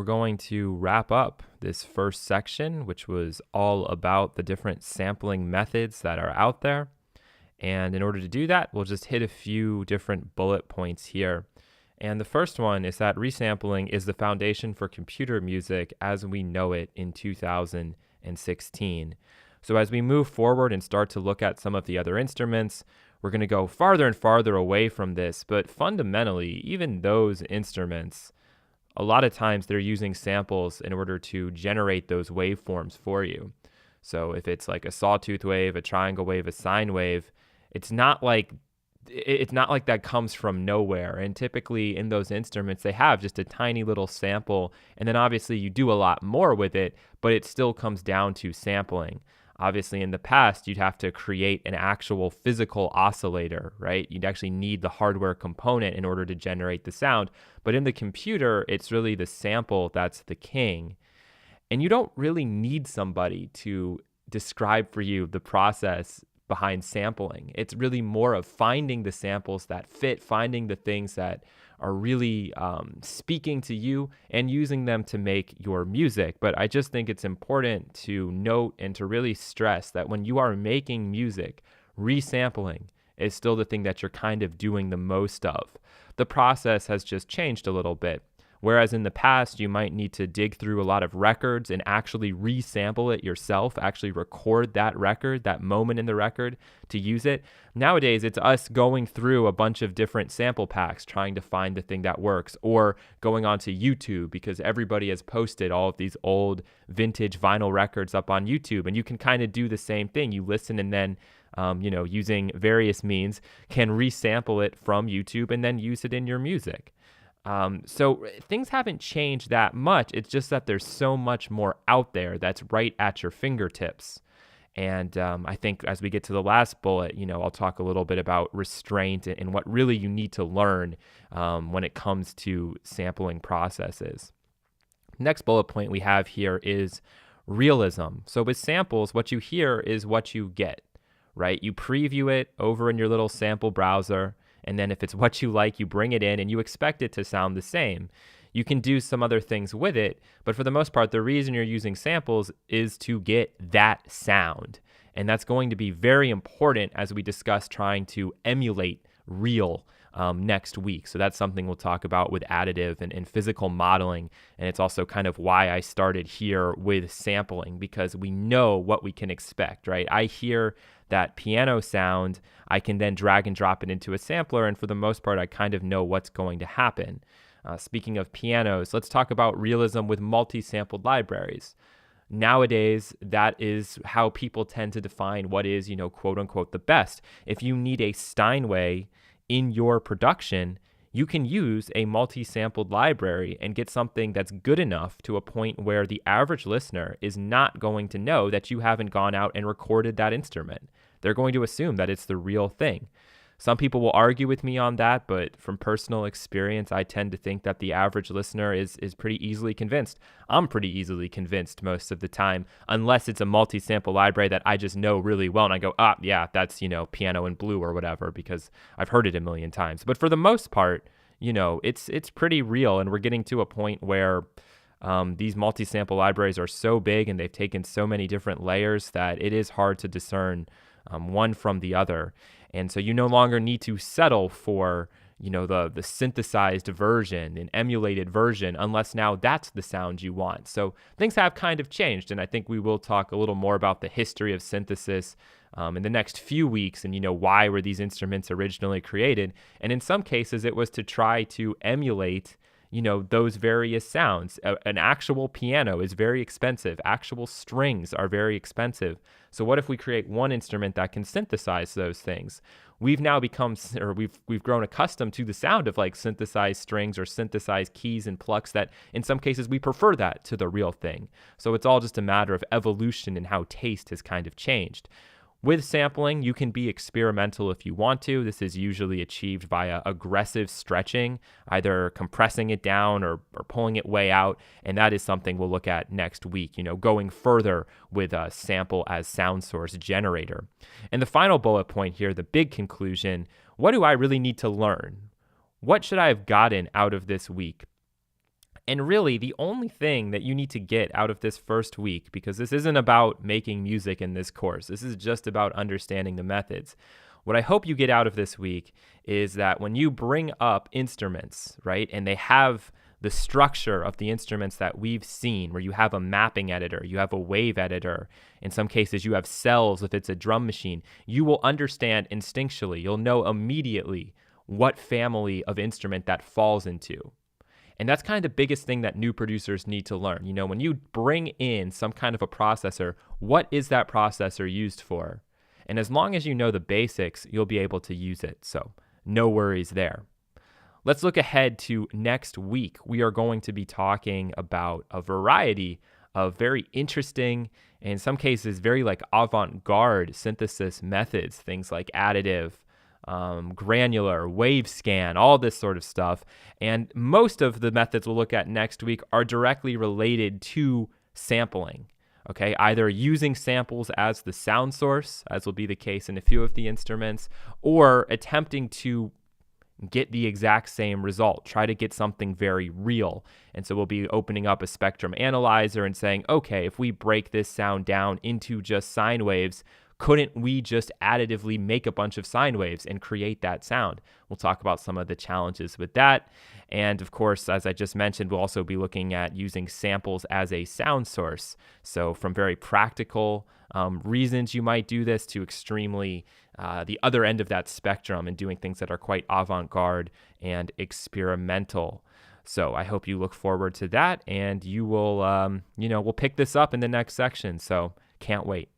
we're going to wrap up this first section, which was all about the different sampling methods that are out there. And in order to do that, we'll just hit a few different bullet points here. And the first one is that resampling is the foundation for computer music as we know it in 2016. So as we move forward and start to look at some of the other instruments, we're going to go farther and farther away from this. But fundamentally, even those instruments, a lot of times they're using samples in order to generate those waveforms for you. So if it's like a sawtooth wave, a triangle wave, a sine wave, it's not like that comes from nowhere. And typically in those instruments, they have just a tiny little sample. And then obviously you do a lot more with it, but it still comes down to sampling. Obviously in the past, you'd have to create an actual physical oscillator, right? You'd actually need the hardware component in order to generate the sound. But in the computer, it's really the sample that's the king. And you don't really need somebody to describe for you the process behind sampling. It's really more of finding the samples that fit, finding the things that are really speaking to you and using them to make your music. But I just think it's important to note and to really stress that when you are making music, resampling is still the thing that you're kind of doing the most of. The process has just changed a little bit. Whereas in the past, you might need to dig through a lot of records and actually resample it yourself, actually record that record, that moment in the record to use it. Nowadays, it's us going through a bunch of different sample packs, trying to find the thing that works, or going onto YouTube because everybody has posted all of these old vintage vinyl records up on YouTube. And you can kind of do the same thing. You listen and then using various means, can resample it from YouTube and then use it in your music. So things haven't changed that much. It's just that there's so much more out there that's right at your fingertips. And I think as we get to the last bullet, I'll talk a little bit about restraint and what really you need to learn when it comes to sampling processes. Next bullet point we have here is realism. So with samples, what you hear is what you get, right? You preview it over in your little sample browser. And then if it's what you like, you bring it in and you expect it to sound the same. You can do some other things with it, but for the most part, the reason you're using samples is to get that sound. And that's going to be very important as we discuss trying to emulate real next week. So that's something we'll talk about with additive and physical modeling. And it's also kind of why I started here with sampling, because we know what we can expect, right? I hear that piano sound, I can then drag and drop it into a sampler. And for the most part, I kind of know what's going to happen. Speaking of pianos, let's talk about realism with multi-sampled libraries. Nowadays, that is how people tend to define what is, quote unquote, the best. If you need a Steinway in your production, you can use a multi-sampled library and get something that's good enough to a point where the average listener is not going to know that you haven't gone out and recorded that instrument. They're going to assume that it's the real thing. Some people will argue with me on that, but from personal experience, I tend to think that the average listener is pretty easily convinced. I'm pretty easily convinced most of the time, unless it's a multi-sample library that I just know really well. And I go, yeah, that's, piano in blue or whatever, because I've heard it a million times. But for the most part, it's pretty real. And we're getting to a point where these multi-sample libraries are so big and they've taken so many different layers that it is hard to discern one from the other. And so you no longer need to settle for, the synthesized version, an emulated version, unless now that's the sound you want. So things have kind of changed. And I think we will talk a little more about the history of synthesis in the next few weeks and, why were these instruments originally created. And in some cases, it was to try to emulate those various sounds. An actual piano is very expensive. Actual strings are very expensive. So what if we create one instrument that can synthesize those things? We've now we've grown accustomed to the sound of like synthesized strings or synthesized keys and plucks that in some cases we prefer that to the real thing. So it's all just a matter of evolution and how taste has kind of changed. With sampling, you can be experimental if you want to. This is usually achieved via aggressive stretching, either compressing it down or pulling it way out. And that is something we'll look at next week, going further with a sample as sound source generator. And the final bullet point here, the big conclusion, what do I really need to learn? What should I have gotten out of this week? And really, the only thing that you need to get out of this first week, because this isn't about making music in this course, this is just about understanding the methods. What I hope you get out of this week is that when you bring up instruments, right, and they have the structure of the instruments that we've seen, where you have a mapping editor, you have a wave editor, in some cases you have cells if it's a drum machine, you will understand instinctually, you'll know immediately what family of instrument that falls into. And that's kind of the biggest thing that new producers need to learn. You know, when you bring in some kind of a processor, what is that processor used for? And as long as you know the basics, you'll be able to use it. So no worries there. Let's look ahead to next week. We are going to be talking about a variety of very interesting, and in some cases, very like avant-garde synthesis methods, things like additive, granular, wave scan, all this sort of stuff. And most of the methods we'll look at next week are directly related to sampling. Okay, either using samples as the sound source, as will be the case in a few of the instruments, or attempting to get the exact same result, try to get something very real. And so we'll be opening up a spectrum analyzer and saying, okay, if we break this sound down into just sine waves, couldn't we just additively make a bunch of sine waves and create that sound? We'll talk about some of the challenges with that. And of course, as I just mentioned, we'll also be looking at using samples as a sound source. So from very practical reasons you might do this to extremely the other end of that spectrum and doing things that are quite avant-garde and experimental. So I hope you look forward to that, and you will, we'll pick this up in the next section. So can't wait.